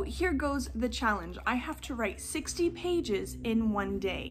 Here goes the challenge. I have to write 60 pages in one day.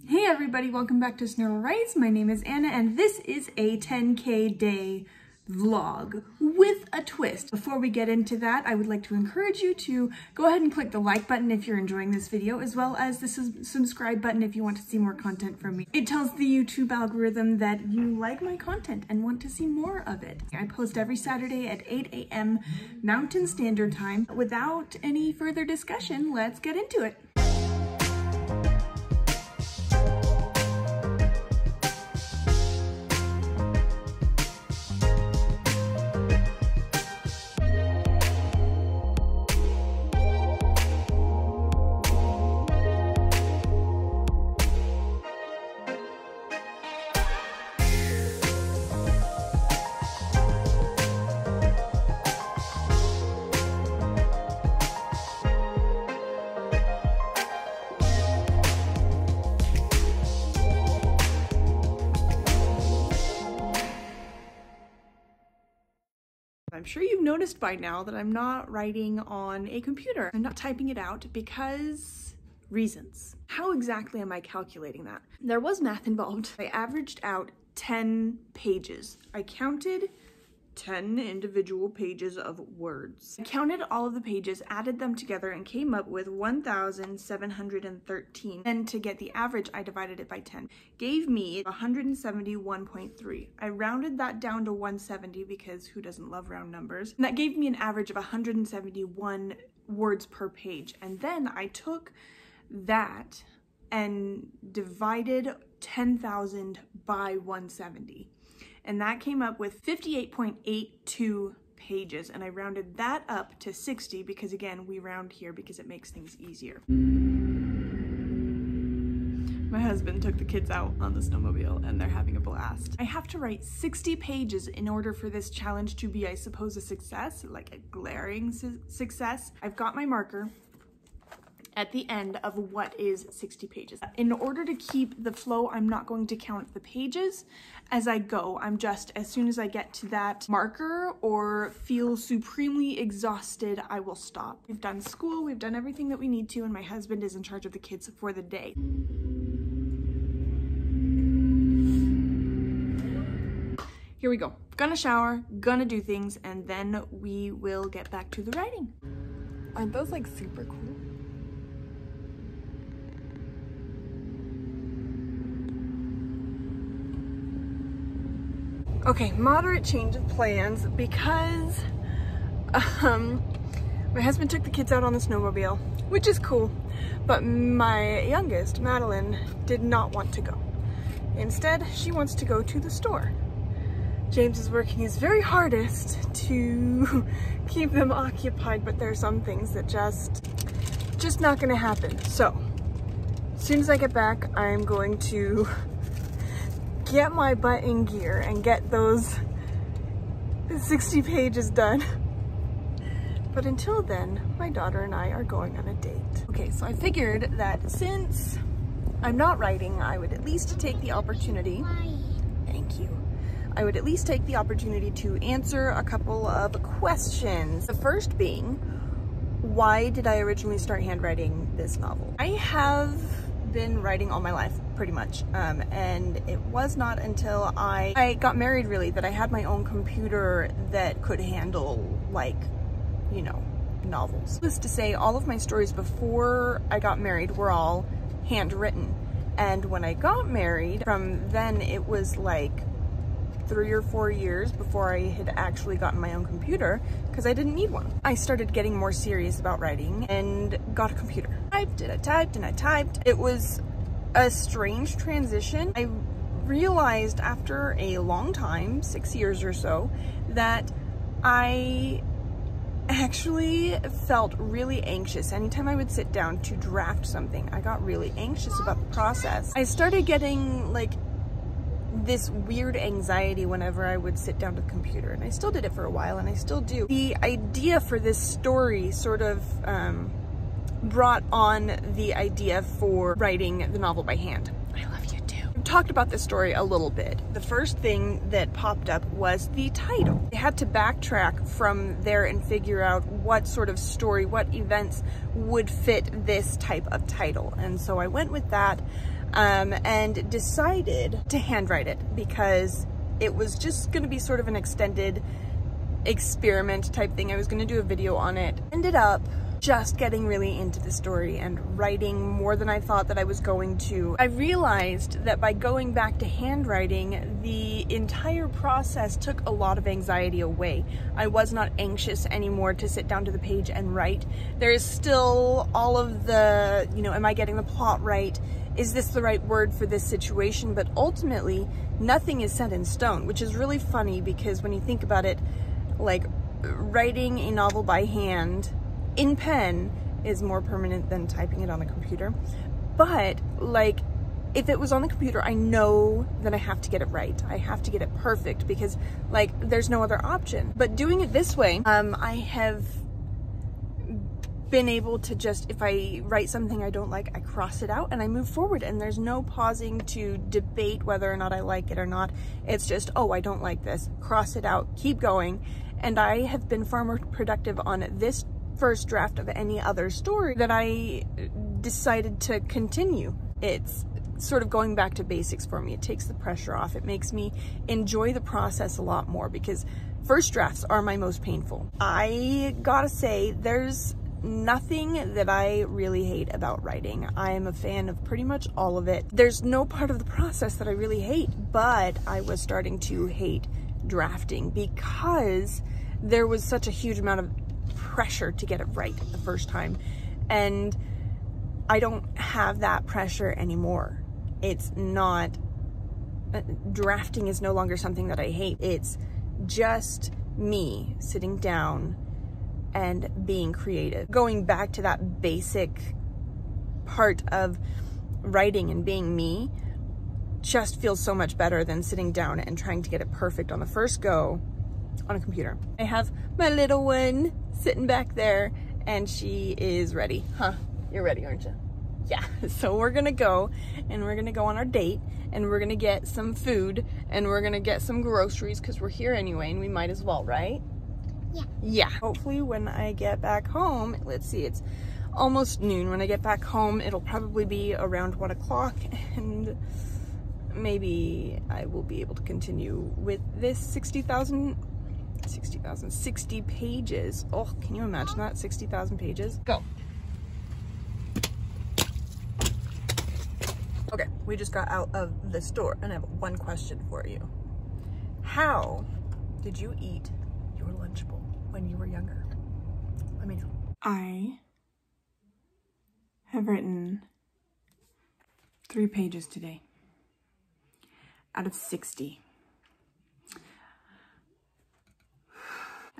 Hey everybody, welcome back to Snow Writes. My name is Anna and this is a 10K day vlog with a twist. Before we get into that, I would like to encourage you to go ahead and click the like button if you're enjoying this video, as well as the subscribe button if you want to see more content from me. It tells the YouTube algorithm that you like my content and want to see more of it. I post every Saturday at 8 a.m. Mountain Standard Time. Without any further discussion, let's get into it. I'm sure you've noticed by now that I'm not writing on a computer. I'm not typing it out because reasons. How exactly am I calculating that? There was math involved. I averaged out 10 pages. I counted 10 individual pages of words. I counted all of the pages, added them together, and came up with 1,713. And to get the average, I divided it by 10. Gave me 171.3. I rounded that down to 170 because who doesn't love round numbers? And that gave me an average of 171 words per page. And then I took that and divided 10,000 by 170. And that came up with 58.82 pages. And I rounded that up to 60 because, again, we round here because it makes things easier. My husband took the kids out on the snowmobile and they're having a blast. I have to write 60 pages in order for this challenge to be, I suppose, a success, like a glaring success. I've got my marker at the end of what is 60 pages. In order to keep the flow, I'm not going to count the pages as I go. I'm just, as soon as I get to that marker or feel supremely exhausted, I will stop. We've done school, we've done everything that we need to, and my husband is in charge of the kids for the day. Here we go. Gonna shower, gonna do things, and then we will get back to the writing. Aren't those like super cool? Okay, moderate change of plans because my husband took the kids out on the snowmobile, which is cool, but my youngest, Madeline, did not want to go. Instead, she wants to go to the store. James is working his very hardest to keep them occupied, but there are some things that just not gonna happen. So, as soon as I get back, I'm going to get my butt in gear and get those 60 pages done. But until then, my daughter and I are going on a date. Okay, so I figured that since I'm not writing, I would at least take the opportunity, thank you, I would at least take the opportunity to answer a couple of questions. The first being, why did I originally start handwriting this novel? I have been writing all my life, pretty much, and it was not until I got married, really, that I had my own computer that could handle, like, you know, novels. Needless to say, all of my stories before I got married were all handwritten, and when I got married, from then it was like 3 or 4 years before I had actually gotten my own computer because I didn't need one. I started getting more serious about writing and got a computer. I typed and I typed. It was a strange transition. I realized after a long time, 6 years or so, that I actually felt really anxious. Anytime I would sit down to draft something, I got really anxious about the process. I started getting like this weird anxiety whenever I would sit down to the computer, and I still did it for a while, and I still do. The idea for this story sort of brought on the idea for writing the novel by hand. I love you too. talked about this story a little bit. The first thing that popped up was the title. I had to backtrack from there and figure out what sort of story, what events would fit this type of title. And so I went with that and decided to handwrite it because it was just going to be sort of an extended experiment type thing. I was going to do a video on it. Ended up just getting really into the story and writing more than I thought that I was going to. I realized that by going back to handwriting, the entire process took a lot of anxiety away. I was not anxious anymore to sit down to the page and write. There is still all of the, you know, am I getting the plot right? Is this the right word for this situation? But ultimately, nothing is set in stone, which is really funny because when you think about it, like writing a novel by hand in pen is more permanent than typing it on a computer. But like, if it was on the computer, I know that I have to get it right. I have to get it perfect because like there's no other option. But doing it this way, I have been able to just, if I write something I don't like, I cross it out and I move forward, and there's no pausing to debate whether or not I like it or not. It's just, oh, I don't like this, cross it out, keep going. And I have been far more productive on this first draft of any other story that I decided to continue. It's sort of going back to basics for me. It takes the pressure off. It makes me enjoy the process a lot more because first drafts are my most painful. I gotta say, there's nothing that I really hate about writing. I am a fan of pretty much all of it. There's no part of the process that I really hate, but I was starting to hate drafting because there was such a huge amount of pressure to get it right the first time, and I don't have that pressure anymore. It's not, drafting is no longer something that I hate. It's just me sitting down and being creative. Going back to that basic part of writing and being me just feels so much better than sitting down and trying to get it perfect on the first go on a computer. I have my little one sitting back there and she is ready. Huh? You're ready, aren't you? Yeah. So we're gonna go and we're gonna go on our date and we're gonna get some food and we're gonna get some groceries because we're here anyway and we might as well, right? Yeah. Yeah. Hopefully when I get back home, let's see, it's almost noon. When I get back home, it'll probably be around 1 o'clock and maybe I will be able to continue with this 60 pages. Oh, can you imagine that? 60,000 pages. Go. Okay, we just got out of the store and I have one question for you. How did you eat your Lunchable when you were younger? Let me know. I have written 3 pages today out of 60.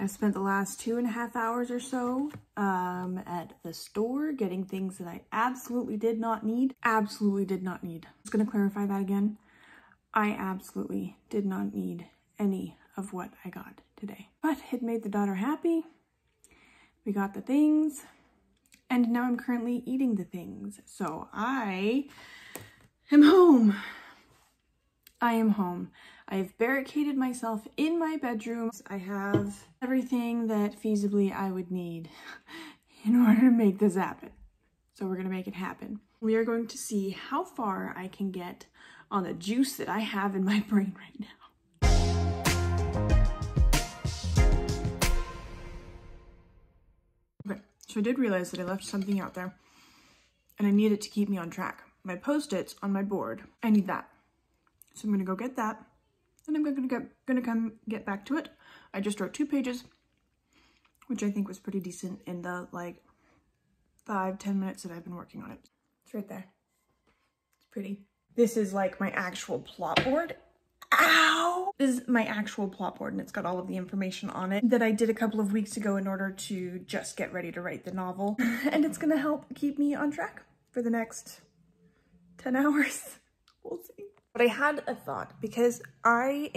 I've spent the last 2.5 hours or so at the store getting things that I absolutely did not need. Absolutely did not need. I was gonna clarify that again. I absolutely did not need any of what I got today. But it made the daughter happy. We got the things, and now I'm currently eating the things. So I am home. I am home. I've barricaded myself in my bedroom. I have everything that feasibly I would need in order to make this happen. So we're gonna make it happen. We are going to see how far I can get on the juice that I have in my brain right now. Okay, so I did realize that I left something out there and I need it to keep me on track. My Post-its on my board, I need that. So I'm gonna go get that, and I'm gonna come get back to it. I just wrote 2 pages, which I think was pretty decent in the like 5-10 minutes that I've been working on it. It's right there. It's pretty. This is like my actual plot board. Ow! This is my actual plot board, and it's got all of the information on it that I did a couple of weeks ago in order to just get ready to write the novel. And it's gonna help keep me on track for the next 10 hours. We'll see. But I had a thought because I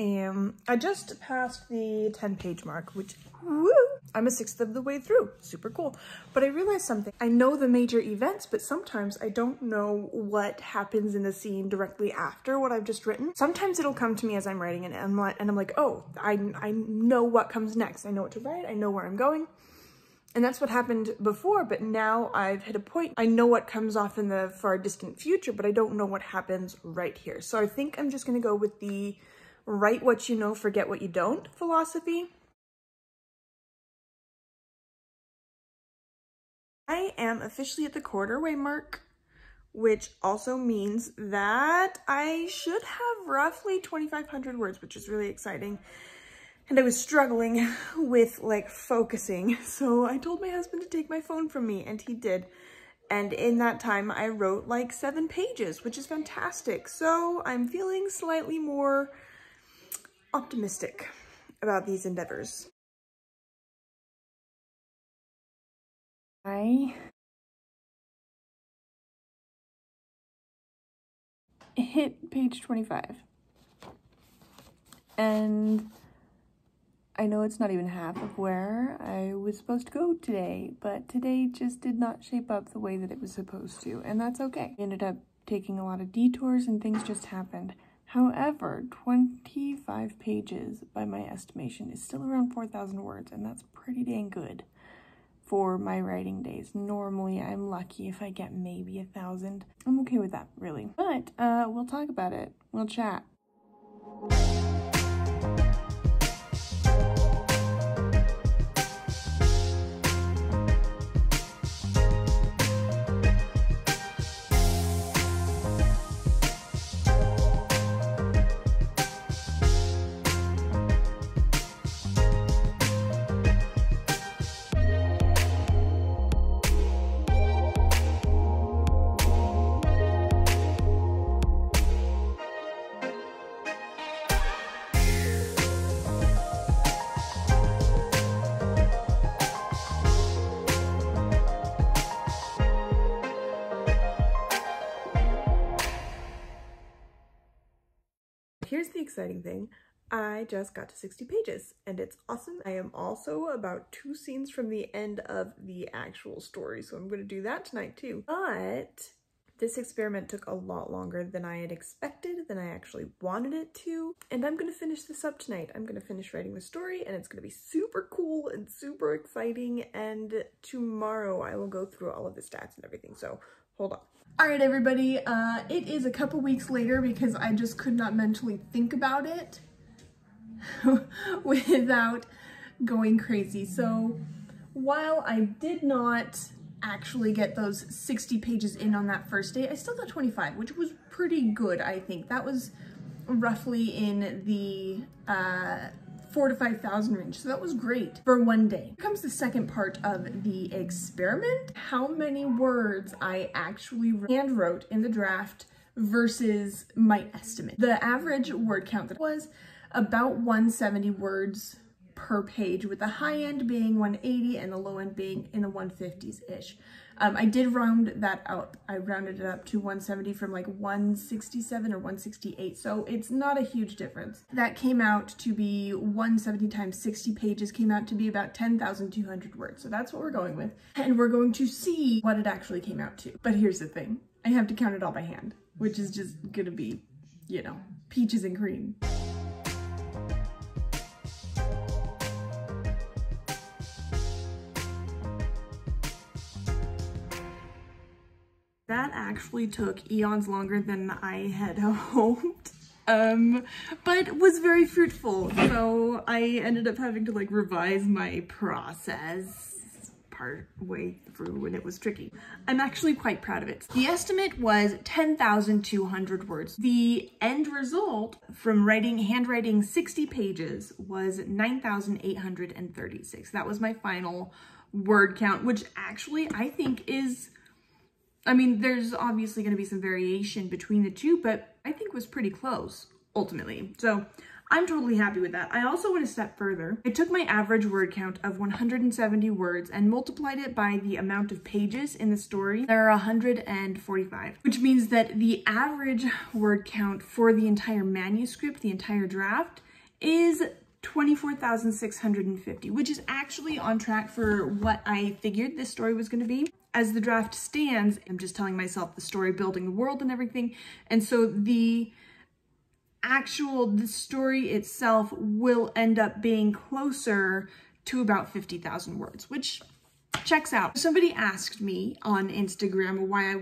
just passed the 10-page mark, which, woo! I'm a sixth of the way through. Super cool. But I realized something. I know the major events, but sometimes I don't know what happens in the scene directly after what I've just written. Sometimes it'll come to me as I'm writing and I'm like, oh, I know what comes next. I know what to write. I know where I'm going. And that's what happened before, but now I've hit a point. I know what comes off in the far distant future, but I don't know what happens right here. So I think I'm just gonna go with the write what you know, forget what you don't philosophy. I am officially at the quarter-way mark, which also means that I should have roughly 2,500 words, which is really exciting. And I was struggling with like focusing. So I told my husband to take my phone from me, and he did. And in that time I wrote like 7 pages, which is fantastic. So I'm feeling slightly more optimistic about these endeavors. I hit page 25. And I know it's not even half of where I was supposed to go today, but today just did not shape up the way that it was supposed to, and that's okay. I ended up taking a lot of detours and things just happened. However, 25 pages by my estimation is still around 4,000 words, and that's pretty dang good for my writing days. Normally, I'm lucky if I get maybe 1,000. I'm okay with that, really. But we'll talk about it. We'll chat. Here's the exciting thing. I just got to 60 pages and it's awesome. I am also about 2 scenes from the end of the actual story, so I'm going to do that tonight too. But this experiment took a lot longer than I had expected, than I actually wanted it to, and I'm going to finish this up tonight. I'm going to finish writing the story and it's going to be super cool and super exciting, and tomorrow I will go through all of the stats and everything, so hold on. All right, everybody, it is a couple weeks later because I just could not mentally think about it without going crazy. So while I did not actually get those 60 pages in on that first day, I still got 25, which was pretty good, I think. That was roughly in the 4,000 to 5,000 range, so that was great for one day. Here comes the second part of the experiment: how many words I actually hand wrote in the draft versus my estimate. The average word count that was about 170 words per page, with the high end being 180 and the low end being in the 150s-ish. I did round that out. I rounded it up to 170 from like 167 or 168, so it's not a huge difference. That came out to be 170 times 60 pages, came out to be about 10,200 words. So that's what we're going with. And we're going to see what it actually came out to. But here's the thing. I have to count it all by hand, which is just gonna be, you know, peaches and cream. That actually took eons longer than I had hoped, but was very fruitful. So I ended up having to like revise my process part way through, and it was tricky. I'm actually quite proud of it. The estimate was 10,200 words. The end result from handwriting 60 pages was 9,836. That was my final word count, which actually I think is, I mean, there's obviously going to be some variation between the two, but I think was pretty close ultimately. So I'm totally happy with that. I also went a step further. I took my average word count of 170 words and multiplied it by the amount of pages in the story. There are 145, which means that the average word count for the entire manuscript, the entire draft, is 24,650, which is actually on track for what I figured this story was going to be. As the draft stands, I'm just telling myself the story, building the world and everything. And so the story itself will end up being closer to about 50,000 words, which checks out. Somebody asked me on Instagram why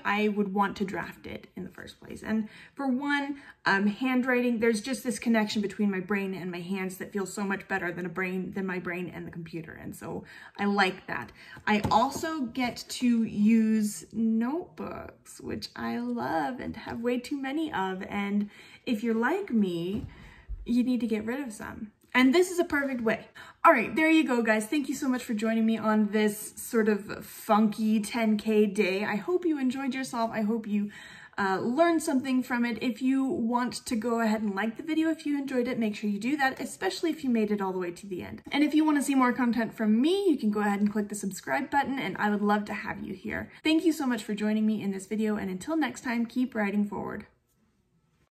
I would want to draft it in the first place. And for one, handwriting, there's just this connection between my brain and my hands that feels so much better than my brain and the computer. And so I like that. I also get to use notebooks, which I love and have way too many of. And if you're like me, you need to get rid of some. And this is a perfect way. All right, there you go, guys. Thank you so much for joining me on this sort of funky 10K day. I hope you enjoyed yourself. I hope you learned something from it. If you want to go ahead and like the video, if you enjoyed it, make sure you do that, especially if you made it all the way to the end. And if you want to see more content from me, you can go ahead and click the subscribe button, and I would love to have you here. Thank you so much for joining me in this video, and until next time, keep writing forward.